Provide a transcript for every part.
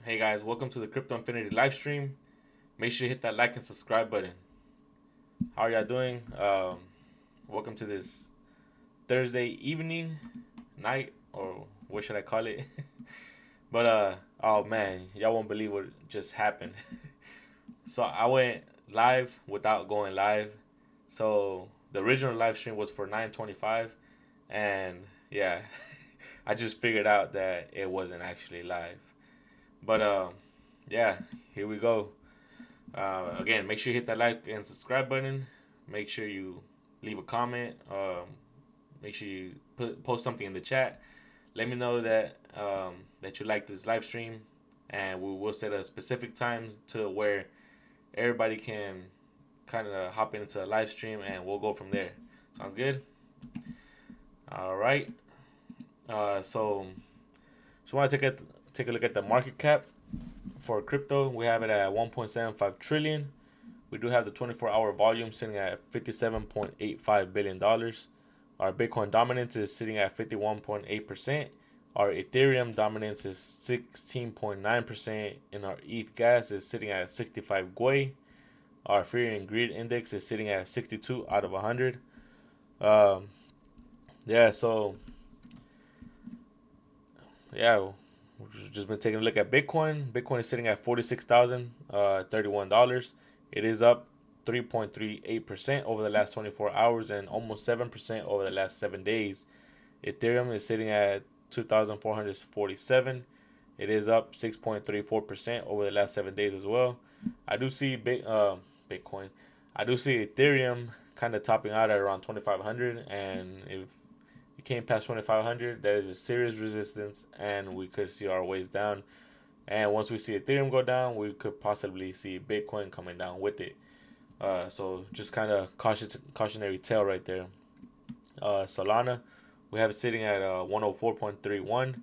Hey guys, welcome to the Crypto Infinity live stream. Make sure you hit that like and subscribe button. How are y'all doing? Welcome to this Thursday evening, night, or what should I call it? But oh man, y'all won't believe what just happened. So I went live without going live. So the original live stream was for 9:25, and yeah, I just figured out that it wasn't actually live. But yeah, here we go. Again, make sure you hit that like and subscribe button. Make sure you leave a comment. Make sure you post something in the chat. Let me know that you like this live stream, and we will set a specific time to where everybody can kind of hop into a live stream, and we'll go from there. Sounds good. All right. So just want to take a look at the market cap for crypto. We have it at 1.75 trillion. We do have the 24-hour volume sitting at $57.85 billion. Our Bitcoin dominance is sitting at 51.8%. Our Ethereum dominance is 16.9%. And our ETH gas is sitting at 65 Gwei. Our Fear and Greed Index is sitting at 62 out of 100. Um, yeah, so, yeah, we've just been taking a look at Bitcoin. Bitcoin is sitting at $46,031. It is up 3.38% over the last 24 hours and almost 7% over the last 7 days. Ethereum is sitting at 2,447. It is up 6.34% over the last 7 days as well. I do see Bitcoin. I do see Ethereum kind of topping out at around 2,500, and if it came past 2,500, that is a serious resistance, and we could see our ways down. And once we see Ethereum go down, we could possibly see Bitcoin coming down with it. So just kind of cautionary tale right there. Solana, we have it sitting at 104.31,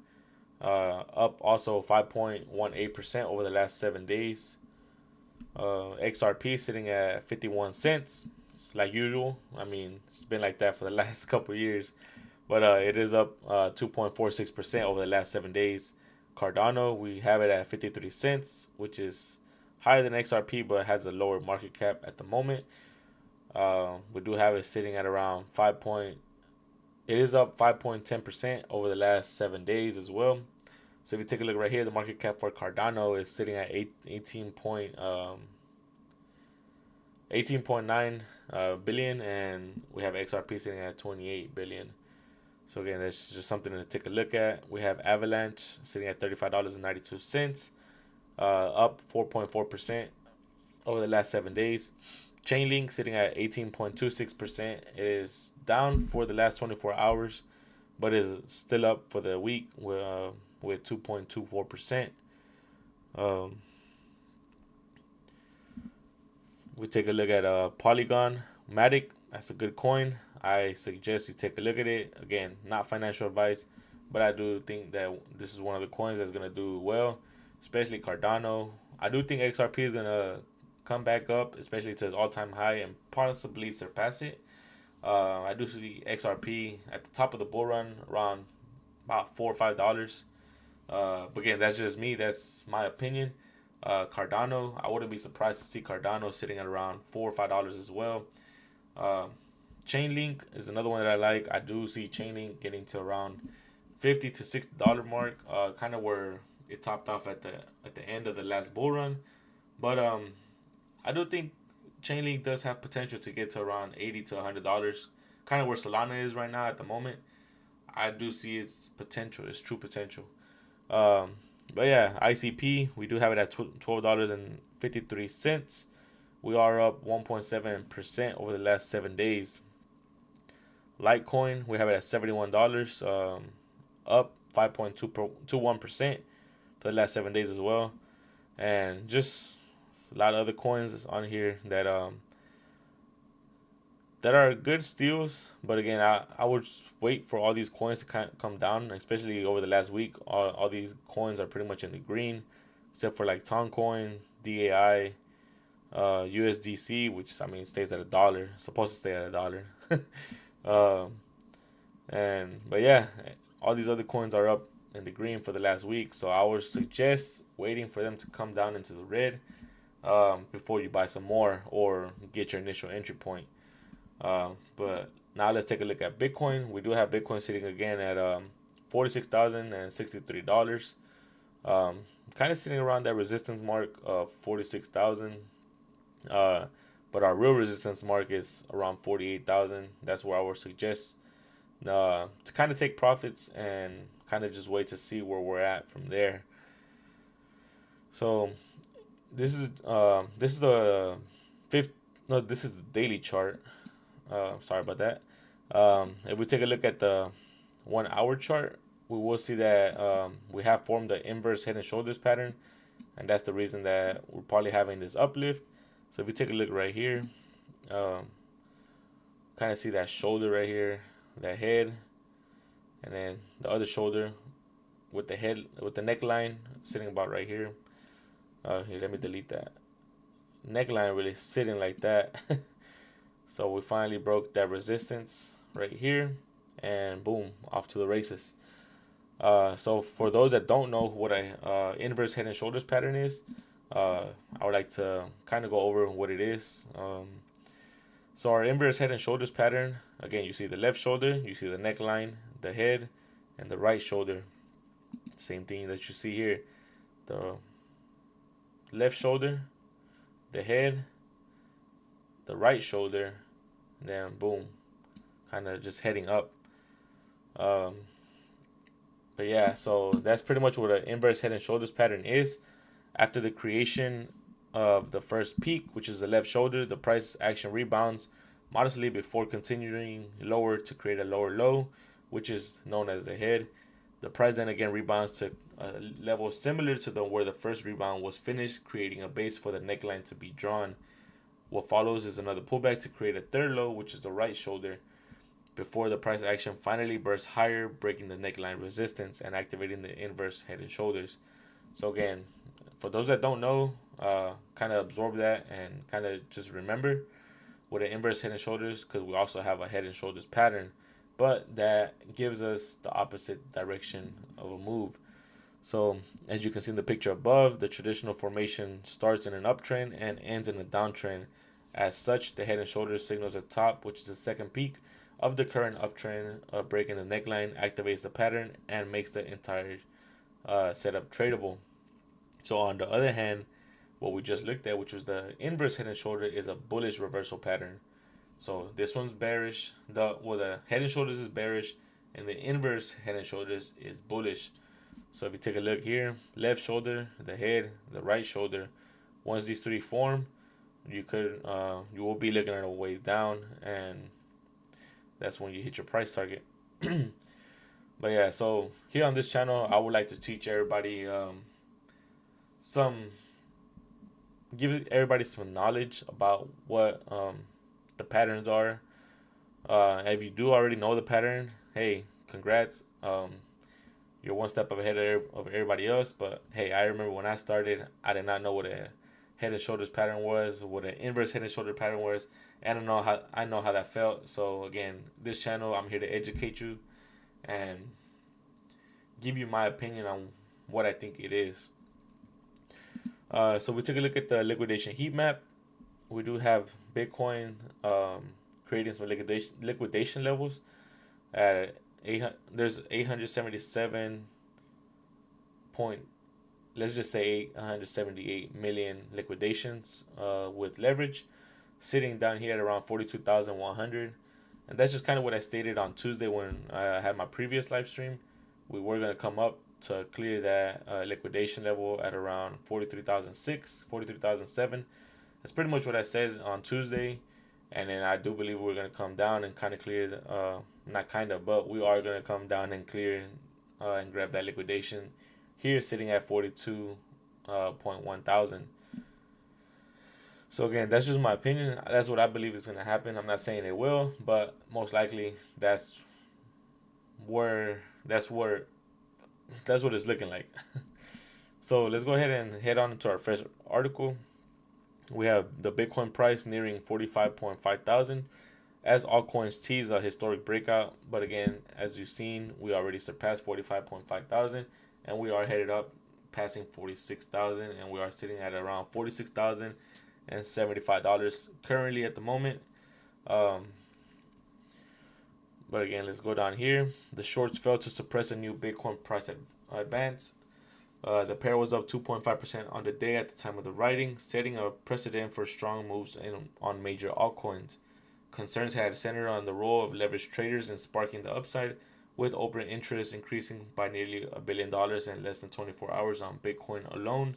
up also 5.18% over the last 7 days. XRP sitting at 51 cents, like usual. I mean, it's been like that for the last couple years, but it is up 2.46% over the last 7 days. Cardano, we have it at 53 cents, which is higher than XRP, but has a lower market cap at the moment. We do have it sitting at around 5 point. It is up 5.10% over the last 7 days as well. So if you take a look right here, the market cap for Cardano is sitting at 18.9 billion, and we have XRP sitting at 28 billion. So again, that's just something to take a look at. We have Avalanche sitting at $35.92, up 4.4% over the last 7 days. Chainlink sitting at 18.26%. It is down for the last 24 hours, but is still up for the week with 2.24%. We take a look at Polygon Matic. That's a good coin. I suggest you take a look at it. Again, not financial advice, but I do think that this is one of the coins that's gonna do well, especially Cardano. I do think XRP is gonna come back up, especially to its all-time high and possibly surpass it. I do see XRP at the top of the bull run around about $4 or $5. But again, that's just me. That's my opinion. Cardano, I wouldn't be surprised to see Cardano sitting at around $4 or $5 as well. Uh, Chainlink is another one that I like. I do see Chainlink getting to around $50 to $60 mark, kind of where it topped off at the end of the last bull run. But I do think Chainlink does have potential to get to around $80 to $100, kind of where Solana is right now at the moment. I do see its potential, its true potential. Um, but yeah, ICP, we do have it at $12.53. We are up 1.7% over the last 7 days. Litecoin, we have it at $71, up 5.21% for the last 7 days as well. And just a lot of other coins on here that are good steals. But again, I would just wait for all these coins to kind of come down, especially over the last week. All these coins are pretty much in the green, except for like Toncoin, DAI, USDC, which I mean stays at $1. It's supposed to stay at $1. um, but yeah, all these other coins are up in the green for the last week. So I would suggest waiting for them to come down into the red before you buy some more or get your initial entry point. But now let's take a look at Bitcoin. We do have Bitcoin sitting again at $46,063. Kind of sitting around that resistance mark of 46,000. But our real resistance mark is around 48,000. That's where I would suggest to kind of take profits and kind of just wait to see where we're at from there. So this is the fifth. No, this is the daily chart. Sorry about that. If we take a look at the 1 hour chart, we will see that we have formed the inverse head and shoulders pattern, and that's the reason that we're probably having this uplift. So if you take a look right here, kind of see that shoulder right here, that head, and then the other shoulder with the head, with the neckline sitting about right here. Here, let me delete that. Neckline really sitting like that. So we finally broke that resistance right here, and boom, off to the races. So for those that don't know what a inverse head and shoulders pattern is, I would like to kind of go over what it is. So our inverse head and shoulders pattern, again, you see the left shoulder, you see the neckline, the head, and the right shoulder. Same thing that you see here. The left shoulder, the head, the right shoulder, and then boom, kind of just heading up. But yeah, so that's pretty much what an inverse head and shoulders pattern is. After the creation of the first peak, which is the left shoulder, the price action rebounds modestly before continuing lower to create a lower low, which is known as the head. The price then again rebounds to a level similar to the where the first rebound was finished, creating a base for the neckline to be drawn. What follows is another pullback to create a third low, which is the right shoulder, before the price action finally bursts higher, breaking the neckline resistance and activating the inverse head and shoulders. So again, for those that don't know, kind of absorb that and kind of just remember what an inverse head and shoulders, because we also have a head and shoulders pattern, but that gives us the opposite direction of a move. So as you can see in the picture above, the traditional formation starts in an uptrend and ends in a downtrend. As such, the head and shoulders signals at top, which is the second peak of the current uptrend, breaking the neckline, activates the pattern, and makes the entire setup tradable. So on the other hand, what we just looked at, which was the inverse head and shoulder, is a bullish reversal pattern. So this one's bearish. The head and shoulders is bearish, and the inverse head and shoulders is bullish. So if you take a look here, left shoulder, the head, the right shoulder, once these three form, you will be looking at a ways down, and that's when you hit your price target. But yeah, so here on this channel, I would like to teach everybody give everybody some knowledge about what the patterns are. If you do already know the pattern, hey, congrats. You're one step ahead of everybody else. But hey, I remember when I started, I did not know what a head and shoulders pattern was, what an inverse head and shoulder pattern was, and I know how that felt. So again, this channel, I'm here to educate you and give you my opinion on what I think it is. So we take a look at the liquidation heat map. We do have Bitcoin creating some liquidation levels at there's 877 point, let's just say 878 million liquidations with leverage, sitting down here at around 42,100. And that's just kind of what I stated on Tuesday when I had my previous live stream. We were going to come up to clear that liquidation level at around 43,006, 43,007. That's pretty much what I said on Tuesday. And then I do believe we're going to come down and kind of clear, not kind of, but we are going to come down and clear and grab that liquidation here, sitting at 42.1 thousand. So again, that's just my opinion. That's what I believe is going to happen. I'm not saying it will, but most likely that's what it's looking like. So let's go ahead and head on to our first article. We have the Bitcoin price nearing 45.5 thousand. as altcoins tease a historic breakout. But again, as you've seen, we already surpassed 45.5 thousand, and we are headed up, passing 46,000, and we are sitting at around $46,075 currently at the moment. Um, but again, let's go down here. The shorts fell to suppress a new Bitcoin price advance. The pair was up 2.5% on the day at the time of the writing, setting a precedent for strong moves on major altcoins. Concerns had centered on the role of leveraged traders in sparking the upside, with open interest increasing by nearly $1 billion in less than 24 hours on Bitcoin alone.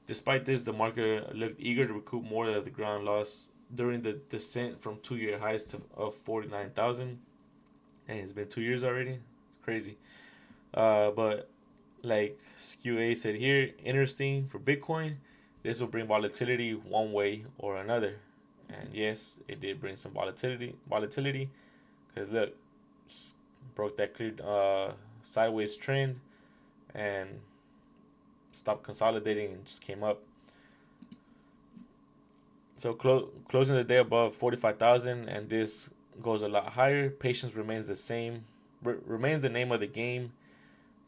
Despite this, the market looked eager to recoup more of the ground lost during the descent from 2 year highs of 49,000. And it's been 2 years already. It's crazy. But like SkeWA said here, interesting for Bitcoin. This will bring volatility one way or another. And yes, it did bring some volatility. Because look, broke that clear sideways trend and stopped consolidating and just came up. So closing the day above 45,000, and this goes a lot higher. Patience remains the same. Remains the name of the game,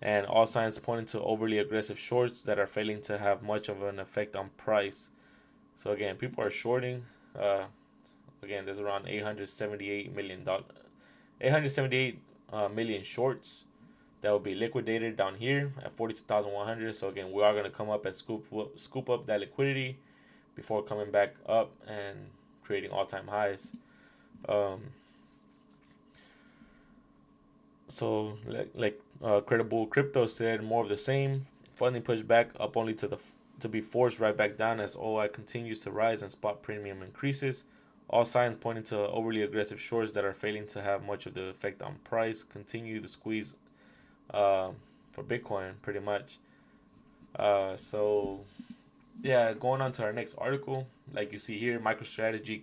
and all signs pointing to overly aggressive shorts that are failing to have much of an effect on price. So again, people are shorting. Again, there's around 878 million shorts that will be liquidated down here at 42,100. So again, we are going to come up and scoop up that liquidity before coming back up and creating all-time highs. So Credible Crypto said, more of the same. Funding pushed back up only to be forced right back down as OI continues to rise and spot premium increases. All signs pointing to overly aggressive shorts that are failing to have much of the effect on price continue to squeeze for Bitcoin pretty much. So yeah, going on to our next article, like you see here, MicroStrategy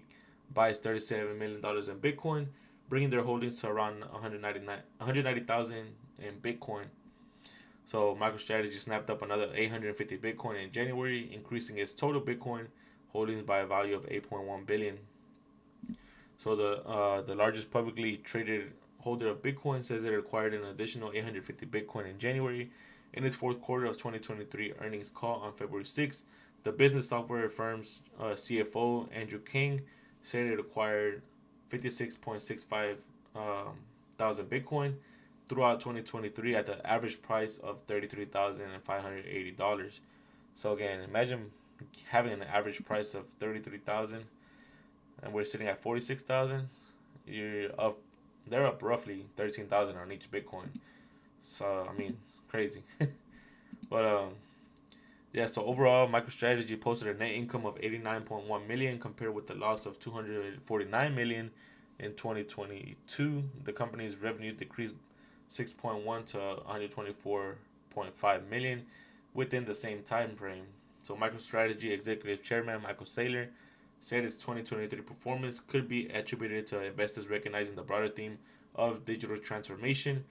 buys $37 million in Bitcoin, bringing their holdings to around 190,000 in Bitcoin. So MicroStrategy snapped up another 850 Bitcoin in January, increasing its total Bitcoin holdings by a value of 8.1 billion. So the largest publicly traded holder of Bitcoin says it acquired an additional 850 Bitcoin in January. In its fourth quarter of 2023 earnings call on February 6th, the business software firm's CFO, Andrew King, said it acquired 56.65 thousand Bitcoin throughout 2023 at the average price of $33,580. So again, imagine having an average price of 33,000 and we're sitting at 46,000. You're up, they're up roughly 13,000 on each Bitcoin. So I mean, crazy. But yeah, so overall, MicroStrategy posted a net income of 89.1 million compared with the loss of 249 million in 2022. The company's revenue decreased 6.1 to 124.5 million within the same time frame. So MicroStrategy executive chairman Michael Saylor said its 2023 performance could be attributed to investors recognizing the broader theme of digital transformation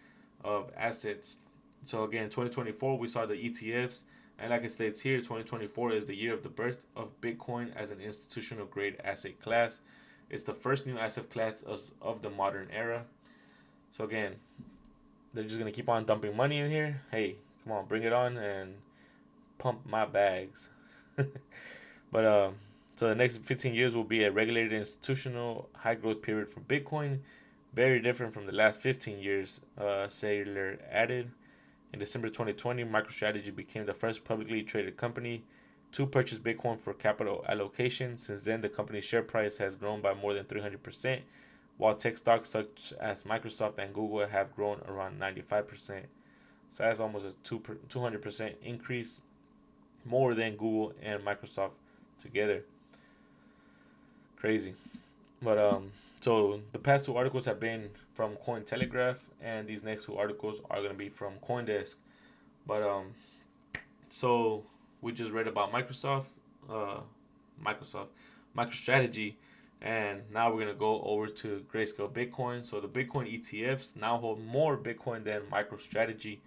of assets. So again, 2024 we saw the ETFs. And like it states here, 2024 is the year of the birth of Bitcoin as an institutional grade asset class. It's the first new asset class of the modern era. So again, they're just going to keep on dumping money in here. Hey, come on, bring it on and pump my bags. But so the next 15 years will be a regulated institutional high growth period for Bitcoin. Very different from the last 15 years, Saylor added. In December 2020, MicroStrategy became the first publicly traded company to purchase Bitcoin for capital allocation. Since then, the company's share price has grown by more than 300%, while tech stocks such as Microsoft and Google have grown around 95%. So that's almost a 200% increase, more than Google and Microsoft together. Crazy. But so the past two articles have been from Cointelegraph, and these next two articles are going to be from CoinDesk. But so we just read about MicroStrategy, and now we're going to go over to Grayscale Bitcoin. So the Bitcoin ETFs now hold more Bitcoin than MicroStrategy.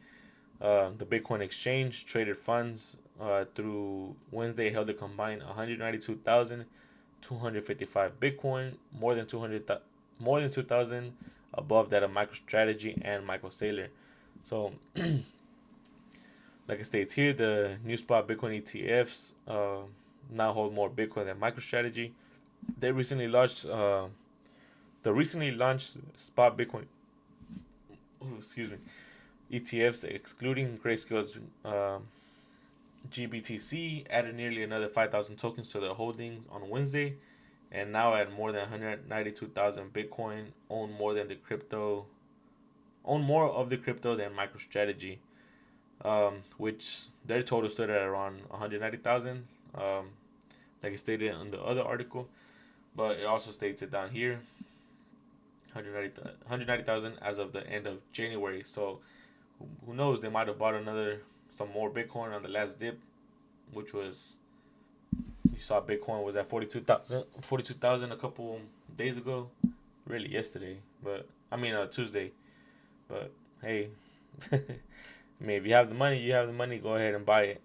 The Bitcoin exchange traded funds through Wednesday held a combined 192,255 Bitcoin, more than more than 2,000 above that of MicroStrategy and Michael Saylor. So, like it states here, the new spot Bitcoin ETFs now hold more Bitcoin than MicroStrategy. They recently launched the recently launched spot Bitcoin, excuse me, ETFs excluding Grayscale's GBTC added nearly another 5,000 tokens to their holdings on Wednesday, and now at more than 192,000 Bitcoin, own more of the crypto than MicroStrategy, which their total stood at around 190,000, like it stated in the other article, but it also states it down here, 190,000 as of the end of January. So who knows? They might have bought some more Bitcoin on the last dip, which was, you saw Bitcoin was at 42,000 a couple days ago, really yesterday, but I mean Tuesday. But hey, I mean, if you have the money, you have the money. Go ahead and buy it.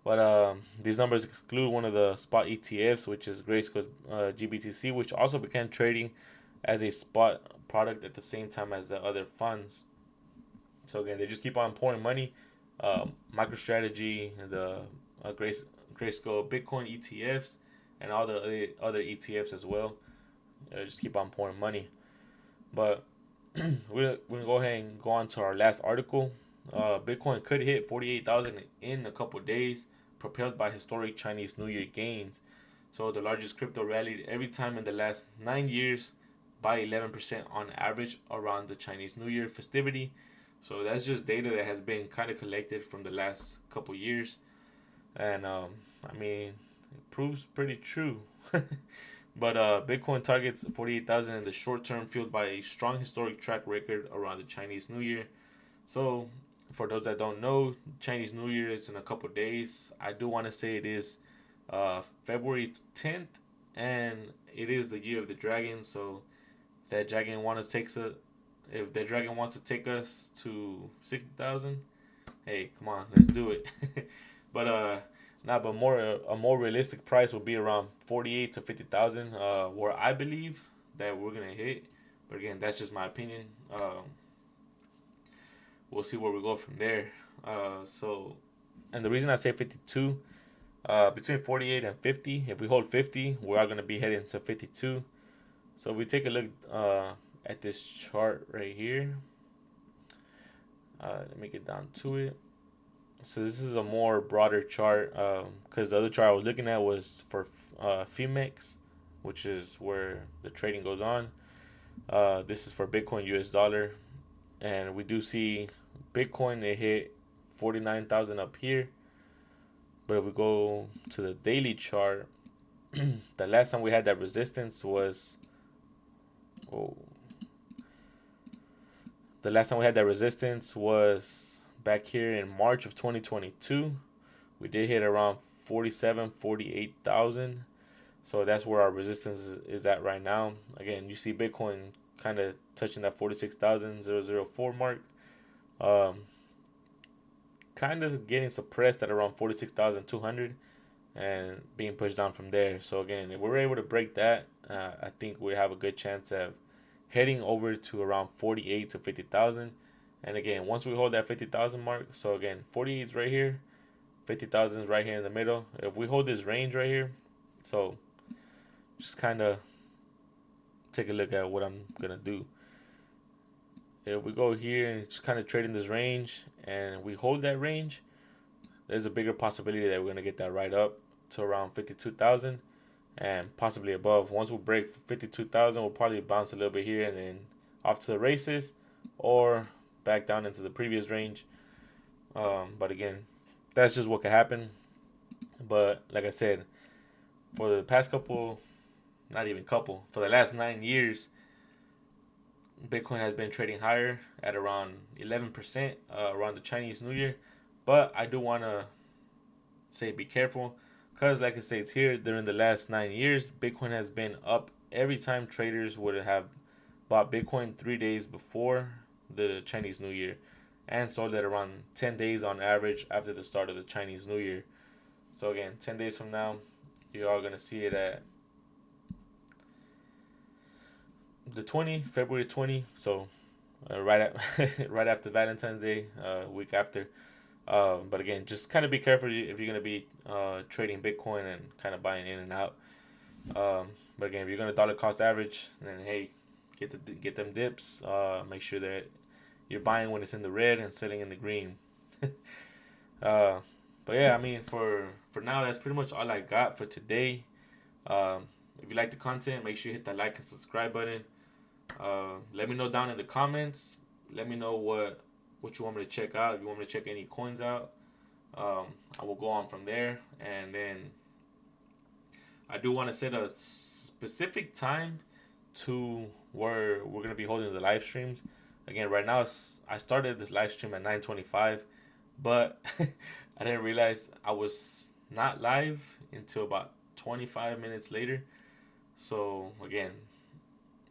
But these numbers exclude one of the spot ETFs, which is Grayscale GBTC, which also began trading as a spot product at the same time as the other funds. So again, they just keep on pouring money. MicroStrategy, the Grayscale Bitcoin ETFs, and all the other ETFs as well. Just keep on pouring money. But we're gonna go ahead and go on to our last article. Bitcoin could hit 48,000 in a couple days, propelled by historic Chinese New Year gains. So the largest crypto rallied every time in the last 9 years by 11% on average around the Chinese New Year festivity. So that's just data that has been kind of collected from the last couple years, and I mean, it proves pretty true. But Bitcoin targets 48,000 in the short term, fueled by a strong historic track record around the Chinese New Year. So, for those that don't know, Chinese New Year is in a couple days. I do want to say it is February 10th, and it is the year of the dragon. So, that dragon wants to take us, if the dragon wants to take us to 60,000, hey, come on, let's do it. But but a more realistic price will be around 48 to 50,000, where I believe that we're gonna hit. But again, that's just my opinion. We'll see where we go from there. And the reason I say 52, between 48 and 50, if we hold 50, we are gonna be heading to 52. So if we take a look at this chart right here, let me get down to it. So this is a more broader chart, because the other chart I was looking at was for FEMEX, which is where the trading goes on. This is for Bitcoin US dollar, and we do see Bitcoin, it hit 49,000 up here. But if we go to the daily chart, the last time we had that resistance was, back here in March of 2022. We did hit around 48,000. So that's where our resistance is at right now. Again, you see Bitcoin kind of touching that 46,004 mark. Kind of getting suppressed at around 46,200 and being pushed down from there. So again, if we're able to break that, I think we have a good chance of heading over to around 48 to 50,000. And again, once we hold that 50,000 mark, so again, 48 is right here, 50,000 is right here in the middle. If we hold this range right here, so just kind of take a look at what I'm going to do. If we go here and just kind of trade in this range and we hold that range, there's a bigger possibility that we're going to get that right up to around 52,000 and possibly above. Once we break 52,000, we'll probably bounce a little bit here and then off to the races, or back down into the previous range. But again, that's just what could happen. But like I said, for the past for the last 9 years, Bitcoin has been trading higher at around 11% around the Chinese New Year. But I do want to say be careful, because like it states here, during the last 9 years, Bitcoin has been up every time traders would have bought Bitcoin 3 days before the Chinese New Year and sold it around 10 days on average after the start of the Chinese New Year. So again, 10 days from now, you are going to see it at the 20, February 20. So right at, right after Valentine's Day, week after. But again, just kind of be careful if you're gonna be trading Bitcoin and kind of buying in and out. But again, if you're gonna dollar cost average, then hey, get them dips. Make sure that you're buying when it's in the red and selling in the green. uh, but yeah, I mean for now, that's pretty much all I got for today. Um, if you like the content, make sure you hit that like and subscribe button. Let me know down in the comments. Let me know what you want me to check out. If you want me to check any coins out, I will go on from there. And then I do want to set a specific time to where we're gonna be holding the live streams. Again, right now I started this live stream at 9:25, but I didn't realize I was not live until about 25 minutes later. So again,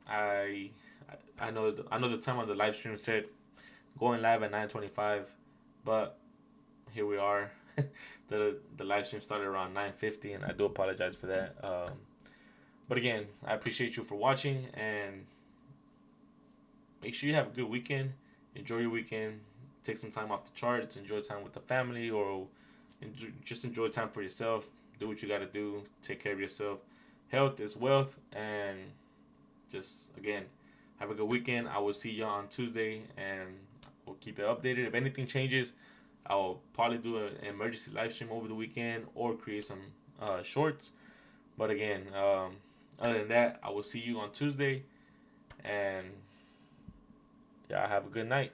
I I know the time on the live stream said going live at 9:25, but here we are. The live stream started around 9:50, and I do apologize for that. But again, I appreciate you for watching, and make sure you have a good weekend. Enjoy your weekend. Take some time off the charts. Enjoy time with the family, or just enjoy time for yourself. Do what you got to do. Take care of yourself. Health is wealth, and just again, have a good weekend. I will see you on Tuesday, and we'll keep it updated. If anything changes, I'll probably do an emergency live stream over the weekend or create some shorts. But again, other than that, I will see you on Tuesday, and yeah, have a good night.